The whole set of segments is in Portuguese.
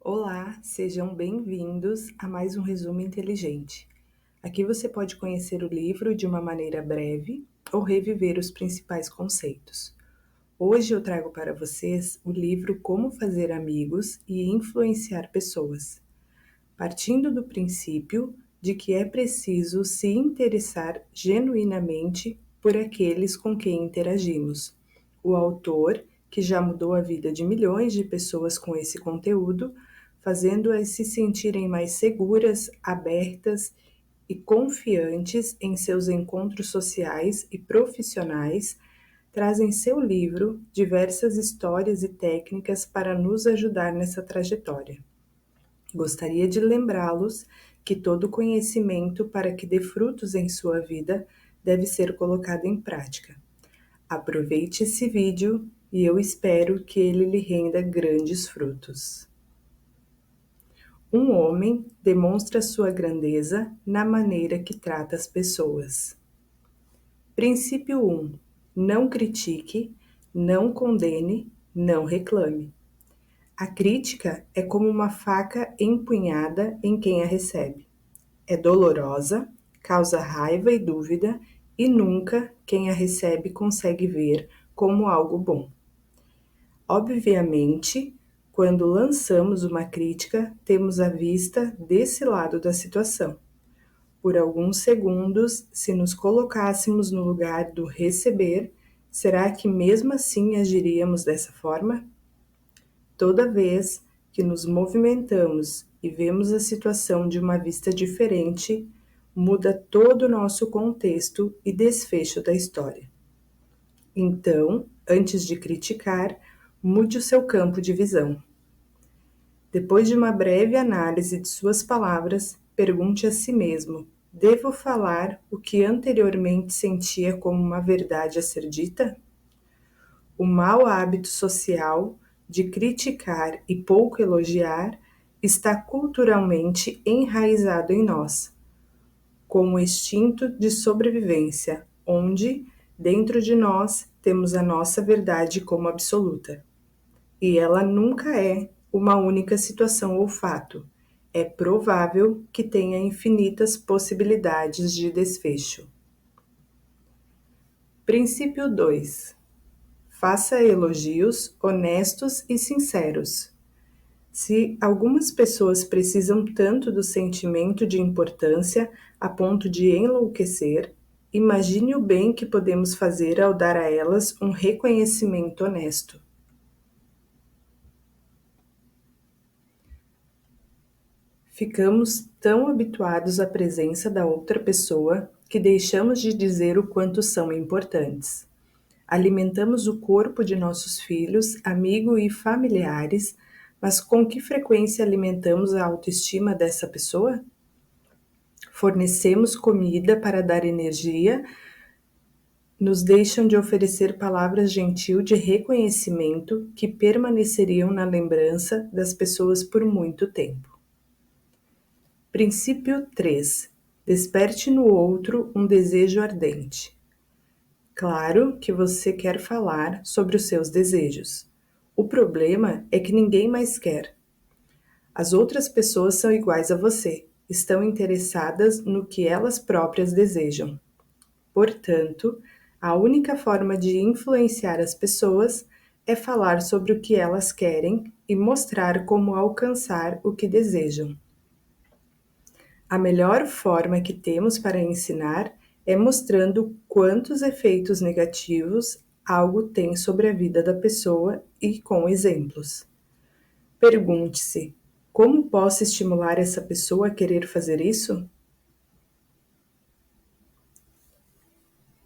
Olá, sejam bem-vindos a mais um resumo inteligente. Aqui você pode conhecer o livro de uma maneira breve ou reviver os principais conceitos. Hoje eu trago para vocês o livro Como Fazer Amigos e Influenciar Pessoas, partindo do princípio de que é preciso se interessar genuinamente por aqueles com quem interagimos. O autor, que já mudou a vida de milhões de pessoas com esse conteúdo, fazendo-as se sentirem mais seguras, abertas e confiantes em seus encontros sociais e profissionais, traz em seu livro diversas histórias e técnicas para nos ajudar nessa trajetória. Gostaria de lembrá-los que todo conhecimento, para que dê frutos em sua vida, deve ser colocado em prática. Aproveite esse vídeo e eu espero que ele lhe renda grandes frutos. Um homem demonstra sua grandeza na maneira que trata as pessoas. Princípio 1. Não critique, não condene, não reclame. A crítica é como uma faca empunhada em quem a recebe. É dolorosa, causa raiva e dúvida, e nunca quem a recebe consegue ver como algo bom. Obviamente, quando lançamos uma crítica, temos a vista desse lado da situação. Por alguns segundos, se nos colocássemos no lugar do receber, será que mesmo assim agiríamos dessa forma? Toda vez que nos movimentamos e vemos a situação de uma vista diferente, muda todo o nosso contexto e desfecho da história. Então, antes de criticar, mude o seu campo de visão. Depois de uma breve análise de suas palavras, pergunte a si mesmo: devo falar o que anteriormente sentia como uma verdade a ser dita? O mau hábito social de criticar e pouco elogiar está culturalmente enraizado em nós, como o instinto de sobrevivência, onde, dentro de nós, temos a nossa verdade como absoluta. E ela nunca é uma única situação ou fato. É provável que tenha infinitas possibilidades de desfecho. Princípio 2. Faça elogios honestos e sinceros. Se algumas pessoas precisam tanto do sentimento de importância a ponto de enlouquecer, imagine o bem que podemos fazer ao dar a elas um reconhecimento honesto. Ficamos tão habituados à presença da outra pessoa que deixamos de dizer o quanto são importantes. Alimentamos o corpo de nossos filhos, amigos e familiares, mas com que frequência alimentamos a autoestima dessa pessoa? Fornecemos comida para dar energia, nos deixam de oferecer palavras gentil de reconhecimento que permaneceriam na lembrança das pessoas por muito tempo. Princípio 3. Desperte no outro um desejo ardente. Claro que você quer falar sobre os seus desejos. O problema é que ninguém mais quer. As outras pessoas são iguais a você, estão interessadas no que elas próprias desejam. Portanto, a única forma de influenciar as pessoas é falar sobre o que elas querem e mostrar como alcançar o que desejam. A melhor forma que temos para ensinar é mostrando quantos efeitos negativos algo tem sobre a vida da pessoa e com exemplos. Pergunte-se: como posso estimular essa pessoa a querer fazer isso?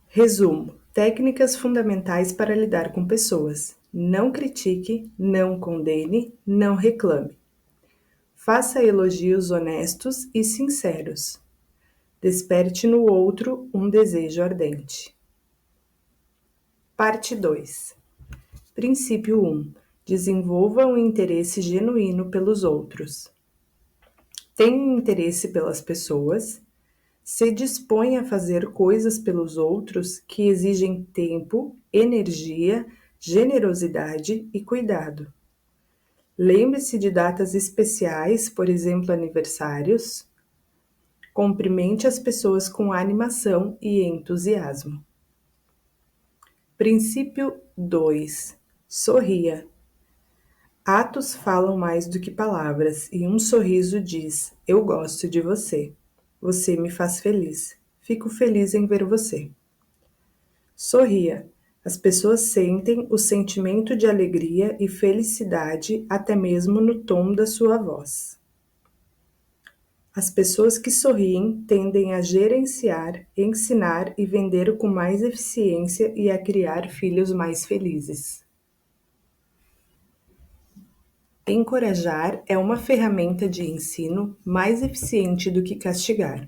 Resumo: técnicas fundamentais para lidar com pessoas. Não critique, não condene, não reclame. Faça elogios honestos e sinceros. Desperte no outro um desejo ardente. Parte 2. Princípio 1. Desenvolva um interesse genuíno pelos outros. Tenha interesse pelas pessoas. Se dispõe a fazer coisas pelos outros que exigem tempo, energia, generosidade e cuidado. Lembre-se de datas especiais, por exemplo, aniversários. Cumprimente as pessoas com animação e entusiasmo. Princípio 2. Sorria. Atos falam mais do que palavras, e um sorriso diz: eu gosto de você. Você me faz feliz. Fico feliz em ver você. Sorria. As pessoas sentem o sentimento de alegria e felicidade até mesmo no tom da sua voz. As pessoas que sorriem tendem a gerenciar, ensinar e vender com mais eficiência e a criar filhos mais felizes. Encorajar é uma ferramenta de ensino mais eficiente do que castigar.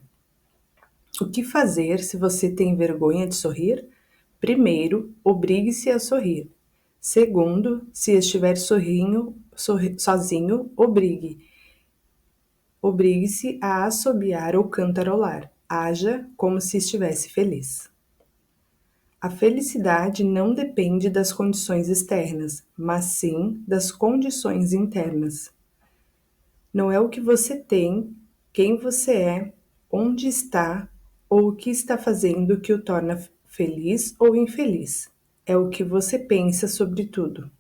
O que fazer se você tem vergonha de sorrir? Primeiro, obrigue-se a sorrir. Segundo, se estiver sozinho, obrigue-se a assobiar ou cantarolar. Haja como se estivesse feliz. A felicidade não depende das condições externas, mas sim das condições internas. Não é o que você tem, quem você é, onde está ou o que está fazendo que o torna feliz ou infeliz. É o que você pensa sobre tudo.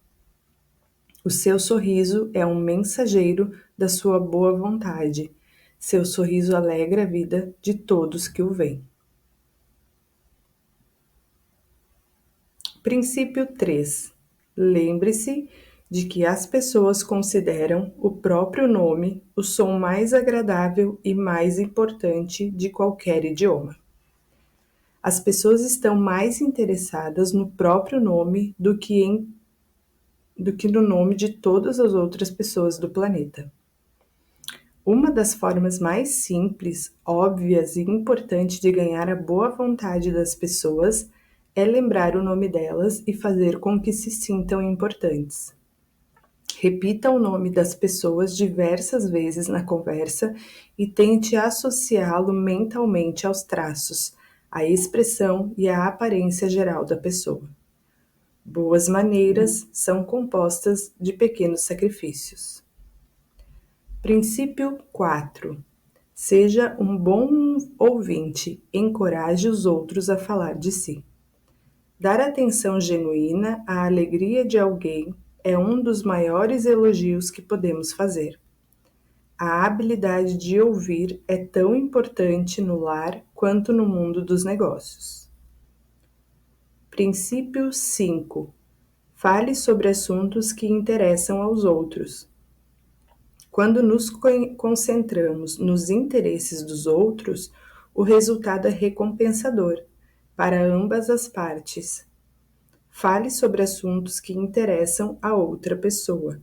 O seu sorriso é um mensageiro da sua boa vontade. Seu sorriso alegra a vida de todos que o veem. Princípio 3. Lembre-se de que as pessoas consideram o próprio nome o som mais agradável e mais importante de qualquer idioma. As pessoas estão mais interessadas no próprio nome do que no nome de todas as outras pessoas do planeta. Uma das formas mais simples, óbvias e importantes de ganhar a boa vontade das pessoas é lembrar o nome delas e fazer com que se sintam importantes. Repita o nome das pessoas diversas vezes na conversa e tente associá-lo mentalmente aos traços, à expressão e à aparência geral da pessoa. Boas maneiras são compostas de pequenos sacrifícios. Princípio 4. Seja um bom ouvinte, encoraje os outros a falar de si. Dar atenção genuína à alegria de alguém é um dos maiores elogios que podemos fazer. A habilidade de ouvir é tão importante no lar quanto no mundo dos negócios. Princípio 5. Fale sobre assuntos que interessam aos outros. Quando nos concentramos nos interesses dos outros, o resultado é recompensador para ambas as partes. Fale sobre assuntos que interessam a outra pessoa.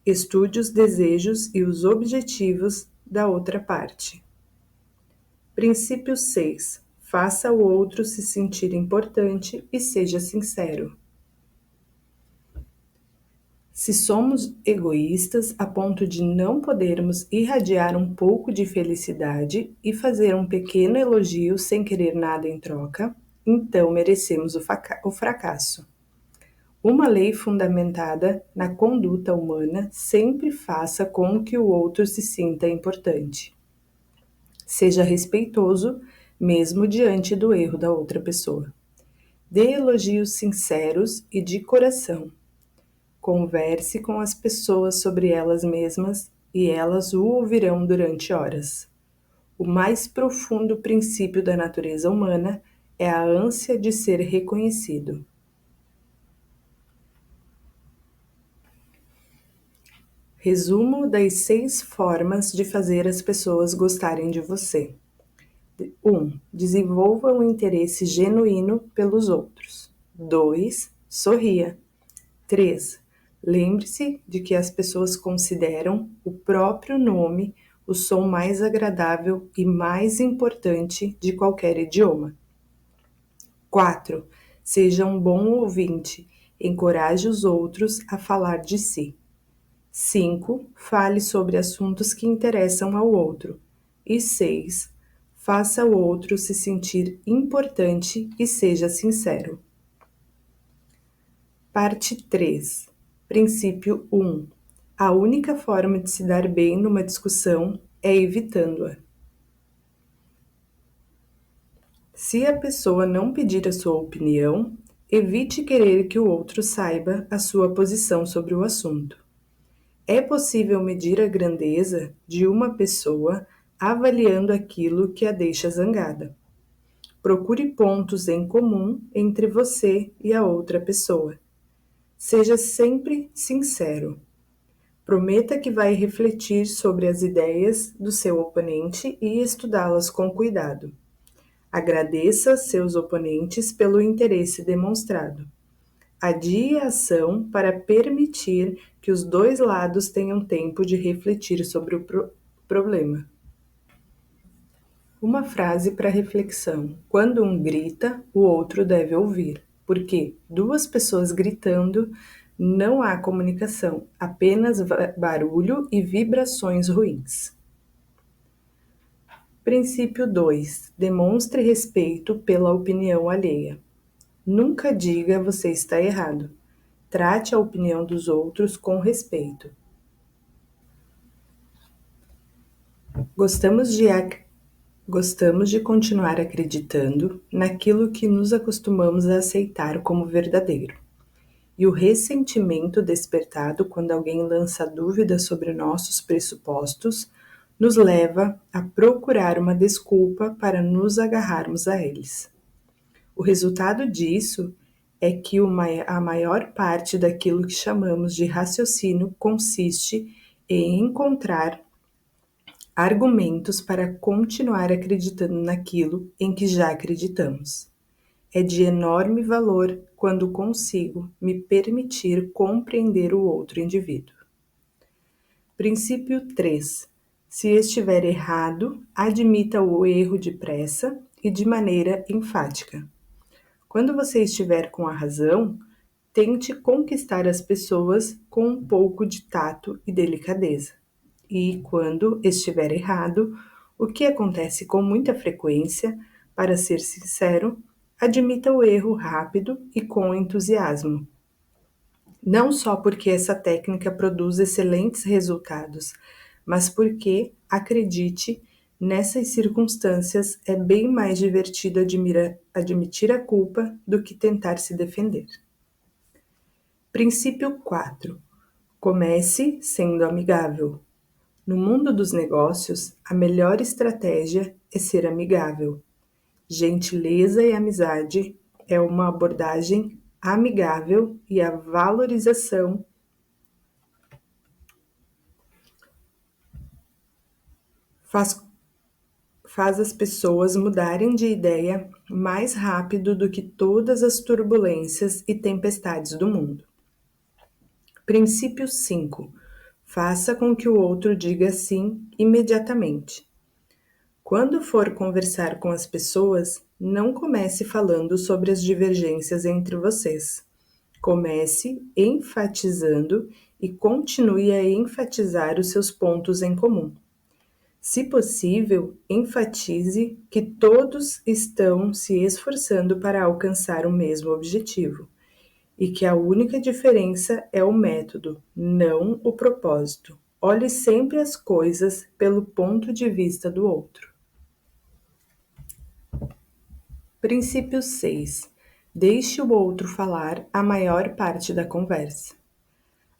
Estude os desejos e os objetivos da outra parte. Princípio 6. Faça o outro se sentir importante e seja sincero. Se somos egoístas a ponto de não podermos irradiar um pouco de felicidade e fazer um pequeno elogio sem querer nada em troca, então merecemos o fracasso. Uma lei fundamentada na conduta humana sempre faça com que o outro se sinta importante. Seja respeitoso, mesmo diante do erro da outra pessoa. Dê elogios sinceros e de coração. Converse com as pessoas sobre elas mesmas e elas o ouvirão durante horas. O mais profundo princípio da natureza humana é a ânsia de ser reconhecido. Resumo das 6 formas de fazer as pessoas gostarem de você. 1. Desenvolva um interesse genuíno pelos outros. 2. Sorria. 3. Lembre-se de que as pessoas consideram o próprio nome o som mais agradável e mais importante de qualquer idioma. 4. Seja um bom ouvinte. Encoraje os outros a falar de si. 5. Fale sobre assuntos que interessam ao outro. E 6. Faça o outro se sentir importante e seja sincero. Parte 3. Princípio 1. A única forma de se dar bem numa discussão é evitando-a. Se a pessoa não pedir a sua opinião, evite querer que o outro saiba a sua posição sobre o assunto. É possível medir a grandeza de uma pessoa avaliando aquilo que a deixa zangada. Procure pontos em comum entre você e a outra pessoa. Seja sempre sincero. Prometa que vai refletir sobre as ideias do seu oponente e estudá-las com cuidado. Agradeça seus oponentes pelo interesse demonstrado. Adie a ação para permitir que os dois lados tenham tempo de refletir sobre o problema. Uma frase para reflexão: quando um grita, o outro deve ouvir, porque duas pessoas gritando não há comunicação, apenas barulho e vibrações ruins. Princípio 2. Demonstre respeito pela opinião alheia. Nunca diga você está errado. Trate a opinião dos outros com respeito. Gostamos de continuar acreditando naquilo que nos acostumamos a aceitar como verdadeiro. E o ressentimento despertado quando alguém lança dúvidas sobre nossos pressupostos nos leva a procurar uma desculpa para nos agarrarmos a eles. O resultado disso é que a maior parte daquilo que chamamos de raciocínio consiste em encontrar argumentos para continuar acreditando naquilo em que já acreditamos. É de enorme valor quando consigo me permitir compreender o outro indivíduo. Princípio 3. Se estiver errado, admita o erro depressa e de maneira enfática. Quando você estiver com a razão, tente conquistar as pessoas com um pouco de tato e delicadeza. E quando estiver errado, o que acontece com muita frequência, para ser sincero, admita o erro rápido e com entusiasmo. Não só porque essa técnica produz excelentes resultados, mas porque, acredite, nessas circunstâncias é bem mais divertido admitir a culpa do que tentar se defender. Princípio 4. Comece sendo amigável. No mundo dos negócios, a melhor estratégia é ser amigável. Gentileza e amizade é uma abordagem amigável e a valorização faz as pessoas mudarem de ideia mais rápido do que todas as turbulências e tempestades do mundo. Princípio 5. Faça com que o outro diga sim imediatamente. Quando for conversar com as pessoas, não comece falando sobre as divergências entre vocês. Comece enfatizando e continue a enfatizar os seus pontos em comum. Se possível, enfatize que todos estão se esforçando para alcançar o mesmo objetivo e que a única diferença é o método, não o propósito. Olhe sempre as coisas pelo ponto de vista do outro. Princípio 6. Deixe o outro falar a maior parte da conversa.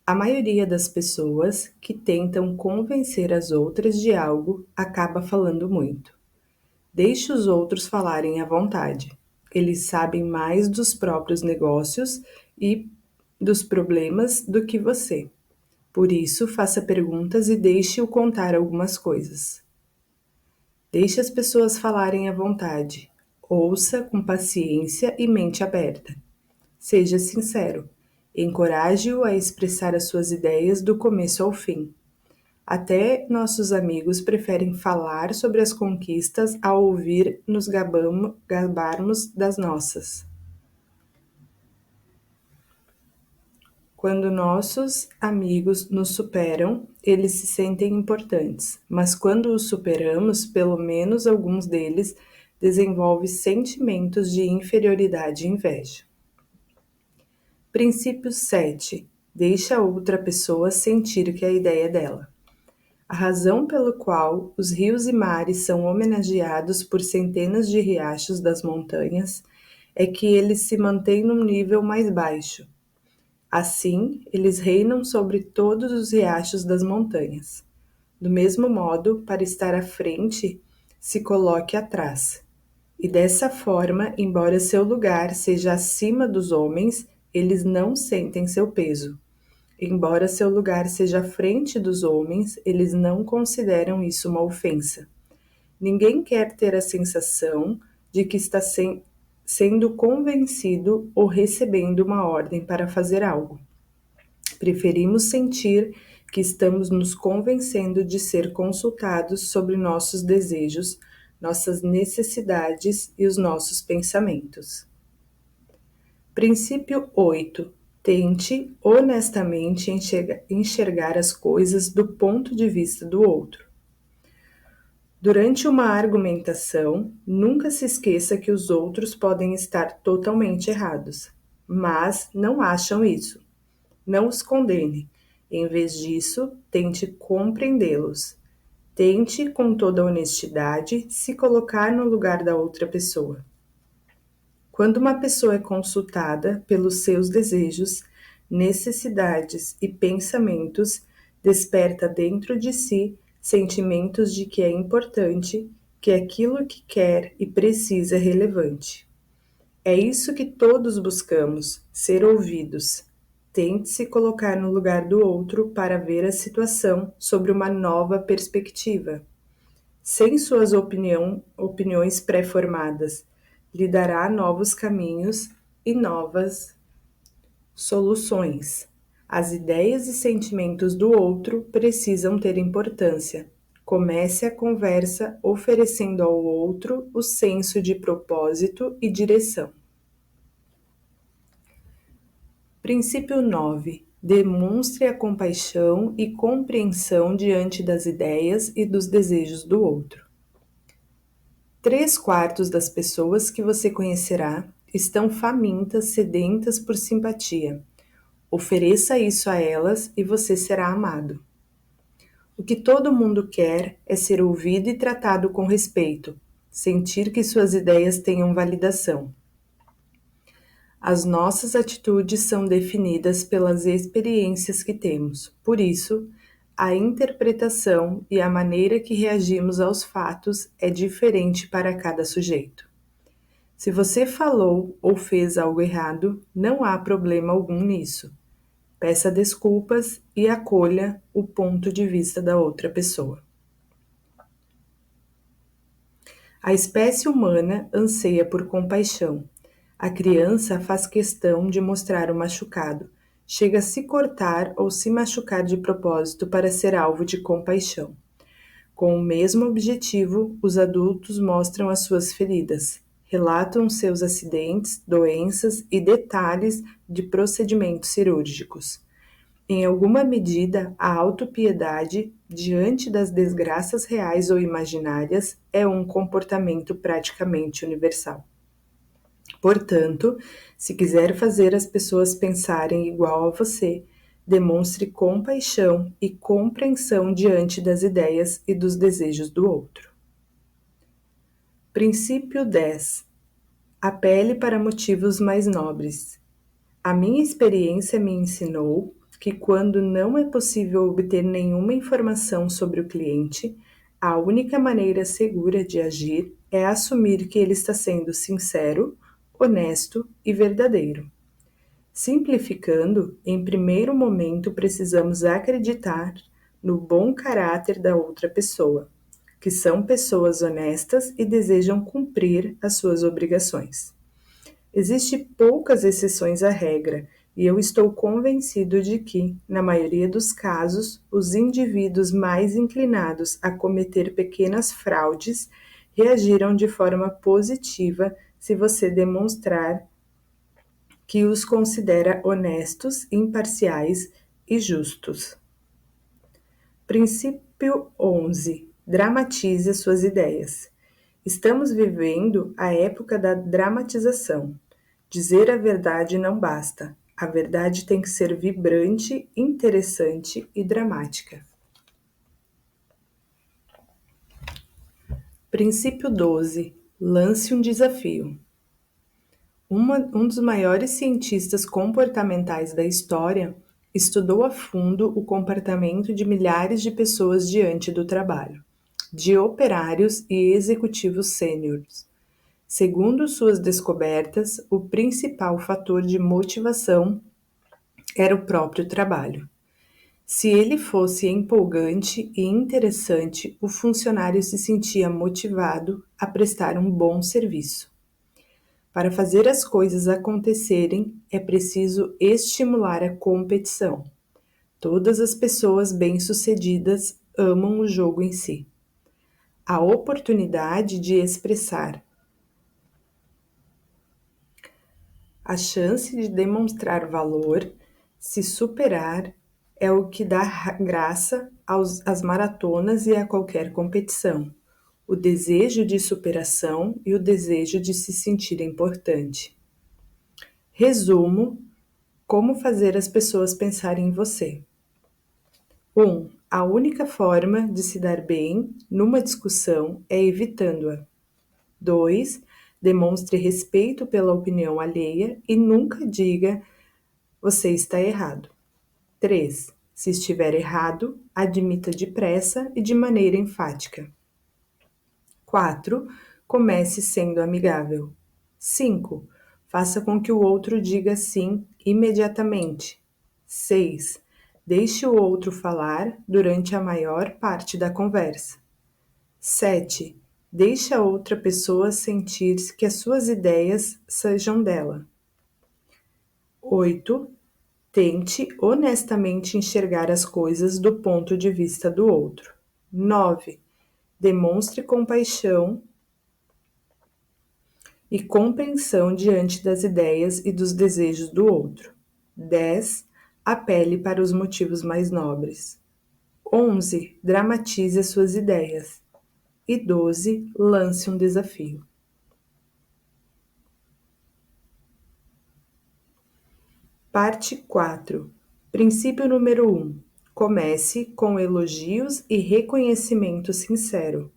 A maioria das pessoas que tentam convencer as outras de algo acaba falando muito. Deixe os outros falarem à vontade. Eles sabem mais dos próprios negócios e dos problemas do que você. Por isso, faça perguntas e deixe-o contar algumas coisas. Deixe as pessoas falarem à vontade. Ouça com paciência e mente aberta. Seja sincero. Encoraje-o a expressar as suas ideias do começo ao fim. Até nossos amigos preferem falar sobre as conquistas ao ouvir nos gabarmos das nossas. Quando nossos amigos nos superam, eles se sentem importantes, mas quando os superamos, pelo menos alguns deles desenvolvem sentimentos de inferioridade e inveja. Princípio 7. Deixe a outra pessoa sentir que a ideia é dela. A razão pelo qual os rios e mares são homenageados por centenas de riachos das montanhas é que eles se mantêm num nível mais baixo. Assim, eles reinam sobre todos os riachos das montanhas. Do mesmo modo, para estar à frente, se coloque atrás. E dessa forma, embora seu lugar seja acima dos homens, eles não sentem seu peso. Embora seu lugar seja à frente dos homens, eles não consideram isso uma ofensa. Ninguém quer ter a sensação de que está sendo convencido ou recebendo uma ordem para fazer algo. Preferimos sentir que estamos nos convencendo de ser consultados sobre nossos desejos, nossas necessidades e os nossos pensamentos. Princípio 8. Tente honestamente enxergar as coisas do ponto de vista do outro. Durante uma argumentação, nunca se esqueça que os outros podem estar totalmente errados, mas não acham isso. Não os condene. Em vez disso, tente compreendê-los. Tente, com toda honestidade, se colocar no lugar da outra pessoa. Quando uma pessoa é consultada pelos seus desejos, necessidades e pensamentos, desperta dentro de si sentimentos de que é importante, que aquilo que quer e precisa é relevante. É isso que todos buscamos, ser ouvidos. Tente se colocar no lugar do outro para ver a situação sobre uma nova perspectiva. Sem suas opiniões pré-formadas, lhe dará novos caminhos e novas soluções. As ideias e sentimentos do outro precisam ter importância. Comece a conversa oferecendo ao outro o senso de propósito e direção. Princípio 9. Demonstre a compaixão e compreensão diante das ideias e dos desejos do outro. 3/4 das pessoas que você conhecerá estão famintas, sedentas por simpatia. Ofereça isso a elas e você será amado. O que todo mundo quer é ser ouvido e tratado com respeito, sentir que suas ideias tenham validação. As nossas atitudes são definidas pelas experiências que temos. Por isso, a interpretação e a maneira que reagimos aos fatos é diferente para cada sujeito. Se você falou ou fez algo errado, não há problema algum nisso. Peça desculpas e acolha o ponto de vista da outra pessoa. A espécie humana anseia por compaixão. A criança faz questão de mostrar o machucado, chega a se cortar ou se machucar de propósito para ser alvo de compaixão. Com o mesmo objetivo, os adultos mostram as suas feridas, relatam seus acidentes, doenças e detalhes de procedimentos cirúrgicos. Em alguma medida, a autopiedade, diante das desgraças reais ou imaginárias, é um comportamento praticamente universal. Portanto, se quiser fazer as pessoas pensarem igual a você, demonstre compaixão e compreensão diante das ideias e dos desejos do outro. Princípio 10. Apele para motivos mais nobres. A minha experiência me ensinou que quando não é possível obter nenhuma informação sobre o cliente, a única maneira segura de agir é assumir que ele está sendo sincero, honesto e verdadeiro. Simplificando, em primeiro momento precisamos acreditar no bom caráter da outra pessoa, que são pessoas honestas e desejam cumprir as suas obrigações. Existem poucas exceções à regra, e eu estou convencido de que, na maioria dos casos, os indivíduos mais inclinados a cometer pequenas fraudes reagiram de forma positiva se você demonstrar que os considera honestos, imparciais e justos. Princípio 11. Dramatize as suas ideias. Estamos vivendo a época da dramatização. Dizer a verdade não basta. A verdade tem que ser vibrante, interessante e dramática. Princípio 12. Lance um desafio. Um dos maiores cientistas comportamentais da história estudou a fundo o comportamento de milhares de pessoas diante do trabalho, de operários e executivos sêniores. Segundo suas descobertas, o principal fator de motivação era o próprio trabalho. Se ele fosse empolgante e interessante, o funcionário se sentia motivado a prestar um bom serviço. Para fazer as coisas acontecerem, é preciso estimular a competição. Todas as pessoas bem-sucedidas amam o jogo em si. A oportunidade de expressar. A chance de demonstrar valor, se superar, é o que dá graça às maratonas e a qualquer competição. O desejo de superação e o desejo de se sentir importante. Resumo: como fazer as pessoas pensarem em você. 1. A única forma de se dar bem numa discussão é evitando-a. 2. Demonstre respeito pela opinião alheia e nunca diga você está errado. 3. Se estiver errado, admita depressa e de maneira enfática. 4. Comece sendo amigável. 5. Faça com que o outro diga sim imediatamente. 6. Deixe o outro falar durante a maior parte da conversa. 7. Deixe a outra pessoa sentir que as suas ideias sejam dela. 8. Tente honestamente enxergar as coisas do ponto de vista do outro. 9. Demonstre compaixão e compreensão diante das ideias e dos desejos do outro. 10. Apele para os motivos mais nobres. 11. Dramatize as suas ideias. E 12. Lance um desafio. Parte 4. Princípio número 1. Comece com elogios e reconhecimento sincero.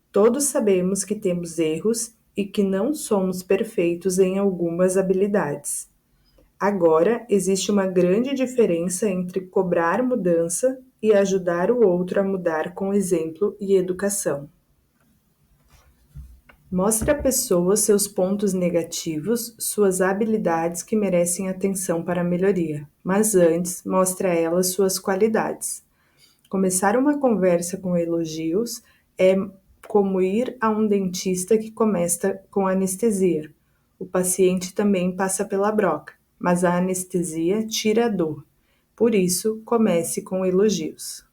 Todos sabemos que temos erros e que não somos perfeitos em algumas habilidades. Agora, existe uma grande diferença entre cobrar mudança e ajudar o outro a mudar com exemplo e educação. Mostre à pessoa seus pontos negativos, suas habilidades que merecem atenção para a melhoria, mas antes, mostre a ela suas qualidades. Começar uma conversa com elogios é como ir a um dentista que começa com anestesia. O paciente também passa pela broca, mas a anestesia tira a dor. Por isso, comece com elogios.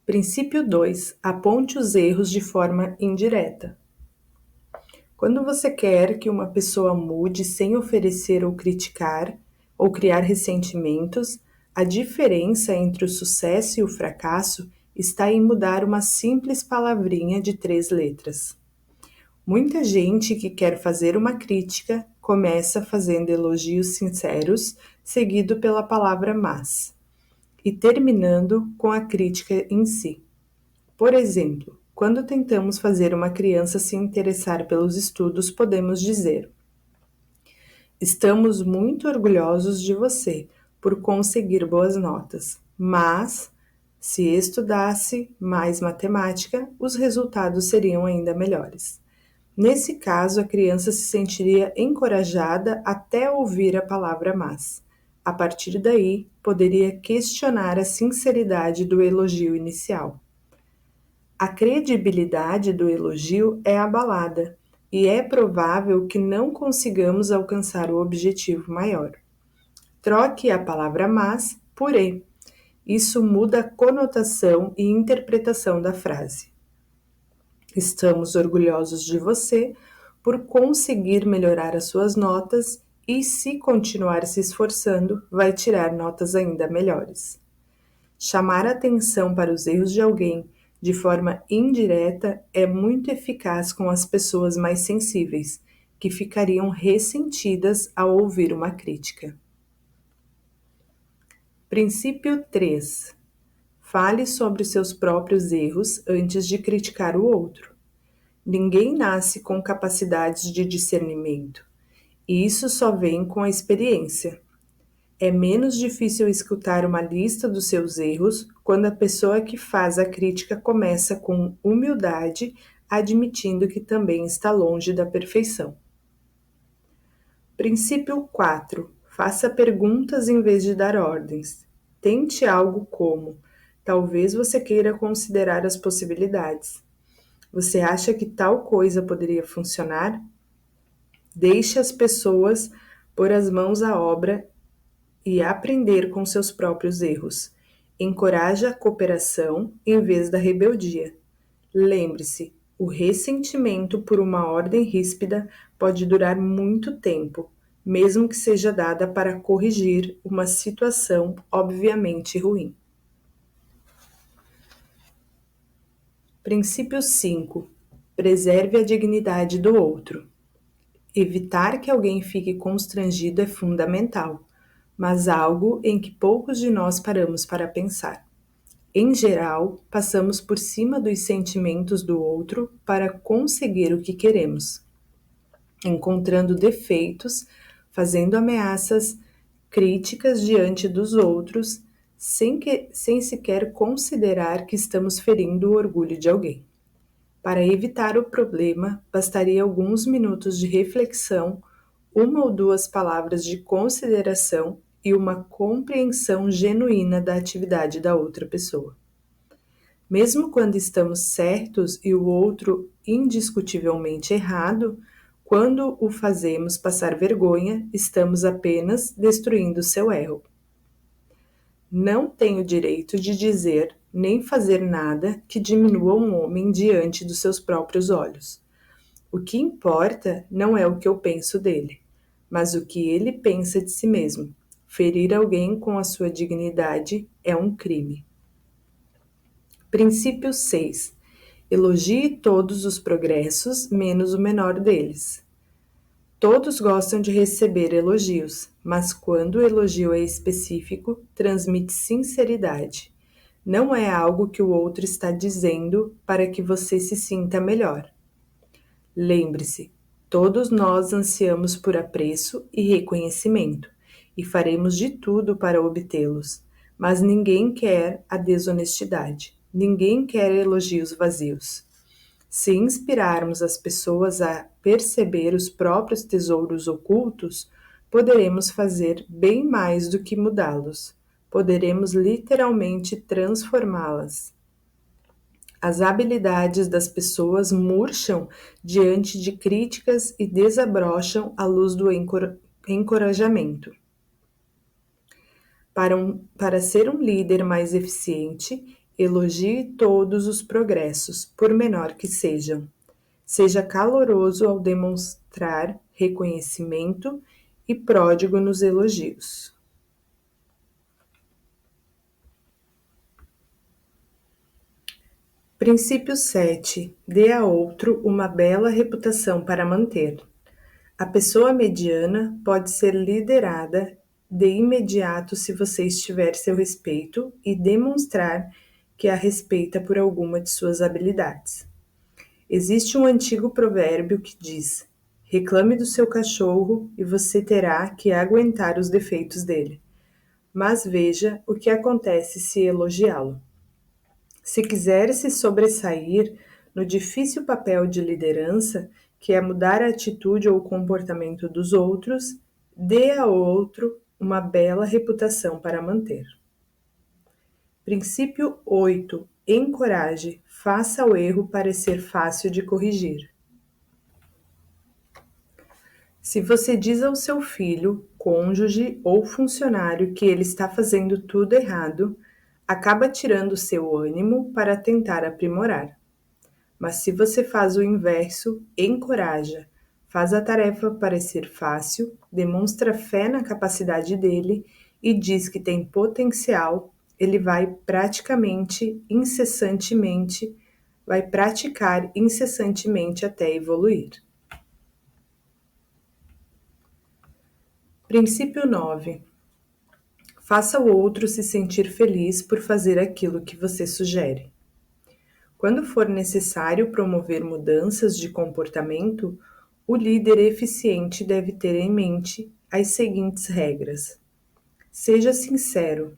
Princípio 2. Aponte os erros de forma indireta. Quando você quer que uma pessoa mude sem oferecer ou criticar, ou criar ressentimentos, a diferença entre o sucesso e o fracasso está em mudar uma simples palavrinha de 3 letras. Muita gente que quer fazer uma crítica começa fazendo elogios sinceros, seguido pela palavra mas, e terminando com a crítica em si. Por exemplo, quando tentamos fazer uma criança se interessar pelos estudos, podemos dizer: estamos muito orgulhosos de você por conseguir boas notas, mas se estudasse mais matemática, os resultados seriam ainda melhores. Nesse caso, a criança se sentiria encorajada até ouvir a palavra mas. A partir daí, poderia questionar a sinceridade do elogio inicial. A credibilidade do elogio é abalada e é provável que não consigamos alcançar o objetivo maior. Troque a palavra mas por e. Isso muda a conotação e interpretação da frase. Estamos orgulhosos de você por conseguir melhorar as suas notas e, se continuar se esforçando, vai tirar notas ainda melhores. Chamar atenção para os erros de alguém de forma indireta é muito eficaz com as pessoas mais sensíveis, que ficariam ressentidas ao ouvir uma crítica. Princípio 3. Fale sobre seus próprios erros antes de criticar o outro. Ninguém nasce com capacidades de discernimento, e isso só vem com a experiência. É menos difícil escutar uma lista dos seus erros quando a pessoa que faz a crítica começa com humildade, admitindo que também está longe da perfeição. Princípio 4. Faça perguntas em vez de dar ordens. Tente algo como: talvez você queira considerar as possibilidades. Você acha que tal coisa poderia funcionar? Deixe as pessoas pôr as mãos à obra e aprender com seus próprios erros. Encoraje a cooperação em vez da rebeldia. Lembre-se, o ressentimento por uma ordem ríspida pode durar muito tempo, mesmo que seja dada para corrigir uma situação obviamente ruim. Princípio 5. Preserve a dignidade do outro. Evitar que alguém fique constrangido é fundamental, mas algo em que poucos de nós paramos para pensar. Em geral, passamos por cima dos sentimentos do outro para conseguir o que queremos, encontrando defeitos, fazendo ameaças, críticas diante dos outros, sem sequer considerar que estamos ferindo o orgulho de alguém. Para evitar o problema, bastaria alguns minutos de reflexão, uma ou duas palavras de consideração e uma compreensão genuína da atividade da outra pessoa. Mesmo quando estamos certos e o outro indiscutivelmente errado, quando o fazemos passar vergonha, estamos apenas destruindo seu erro. Não tem o direito de dizer nem fazer nada que diminua um homem diante dos seus próprios olhos. O que importa não é o que eu penso dele, mas o que ele pensa de si mesmo. Ferir alguém com a sua dignidade é um crime. Princípio 6. Elogie todos os progressos, menos o menor deles. Todos gostam de receber elogios, mas quando o elogio é específico, transmite sinceridade. Não é algo que o outro está dizendo para que você se sinta melhor. Lembre-se, todos nós ansiamos por apreço e reconhecimento, e faremos de tudo para obtê-los, mas ninguém quer a desonestidade, ninguém quer elogios vazios. Se inspirarmos as pessoas a perceber os próprios tesouros ocultos, poderemos fazer bem mais do que mudá-los. Poderemos literalmente transformá-las. As habilidades das pessoas murcham diante de críticas e desabrocham à luz do encorajamento. Para ser um líder mais eficiente, elogie todos os progressos, por menor que sejam. Seja caloroso ao demonstrar reconhecimento e pródigo nos elogios. Princípio 7. Dê a outro uma bela reputação para manter. A pessoa mediana pode ser liderada de imediato se você estiver seu respeito e demonstrar que a respeita por alguma de suas habilidades. Existe um antigo provérbio que diz: reclame do seu cachorro e você terá que aguentar os defeitos dele. Mas veja o que acontece se elogiá-lo. Se quiser se sobressair no difícil papel de liderança, que é mudar a atitude ou o comportamento dos outros, dê ao outro uma bela reputação para manter. Princípio 8. Encoraje, faça o erro parecer fácil de corrigir. Se você diz ao seu filho, cônjuge ou funcionário que ele está fazendo tudo errado, acaba tirando seu ânimo para tentar aprimorar. Mas se você faz o inverso, encoraja, faz a tarefa parecer fácil, demonstra fé na capacidade dele e diz que tem potencial, ele vai praticar incessantemente, até evoluir. Princípio 9. Faça o outro se sentir feliz por fazer aquilo que você sugere. Quando for necessário promover mudanças de comportamento, o líder eficiente deve ter em mente as seguintes regras. Seja sincero.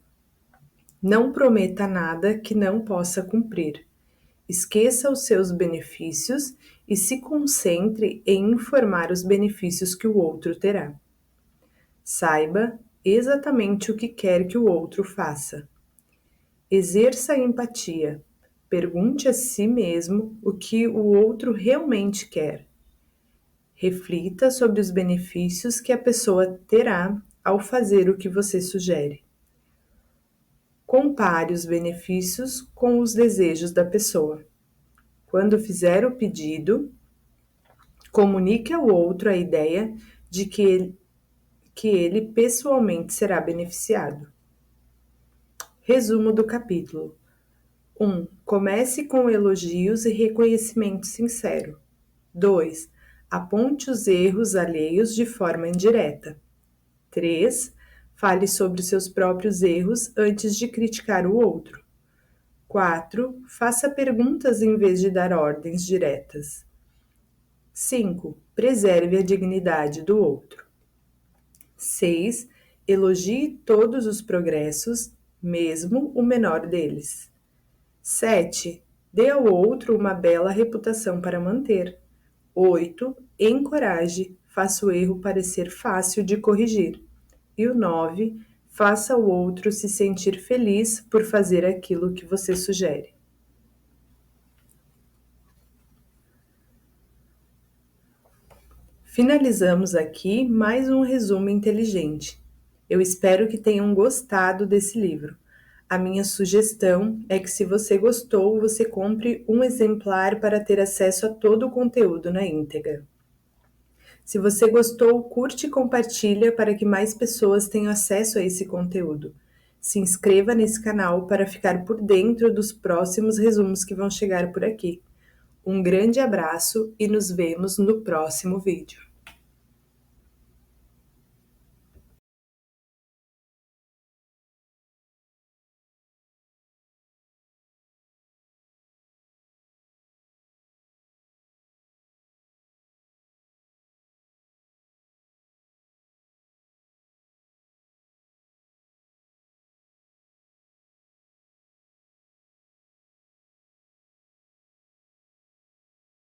Não prometa nada que não possa cumprir. Esqueça os seus benefícios e se concentre em informar os benefícios que o outro terá. Saiba exatamente o que quer que o outro faça. Exerça a empatia. Pergunte a si mesmo o que o outro realmente quer. Reflita sobre os benefícios que a pessoa terá ao fazer o que você sugere. Compare os benefícios com os desejos da pessoa. Quando fizer o pedido, comunique ao outro a ideia de que ele pessoalmente será beneficiado. Resumo do capítulo. 1. Comece com elogios e reconhecimento sincero. 2. Aponte os erros alheios de forma indireta. 3. Fale sobre seus próprios erros antes de criticar o outro. 4. Faça perguntas em vez de dar ordens diretas. 5. Preserve a dignidade do outro. 6. Elogie todos os progressos, mesmo o menor deles. 7. Dê ao outro uma bela reputação para manter. 8. Encoraje, faça o erro parecer fácil de corrigir. E o 9. Faça o outro se sentir feliz por fazer aquilo que você sugere. Finalizamos aqui mais um resumo inteligente. Eu espero que tenham gostado desse livro. A minha sugestão é que, se você gostou, você compre um exemplar para ter acesso a todo o conteúdo na íntegra. Se você gostou, curte e compartilha para que mais pessoas tenham acesso a esse conteúdo. Se inscreva nesse canal para ficar por dentro dos próximos resumos que vão chegar por aqui. Um grande abraço e nos vemos no próximo vídeo.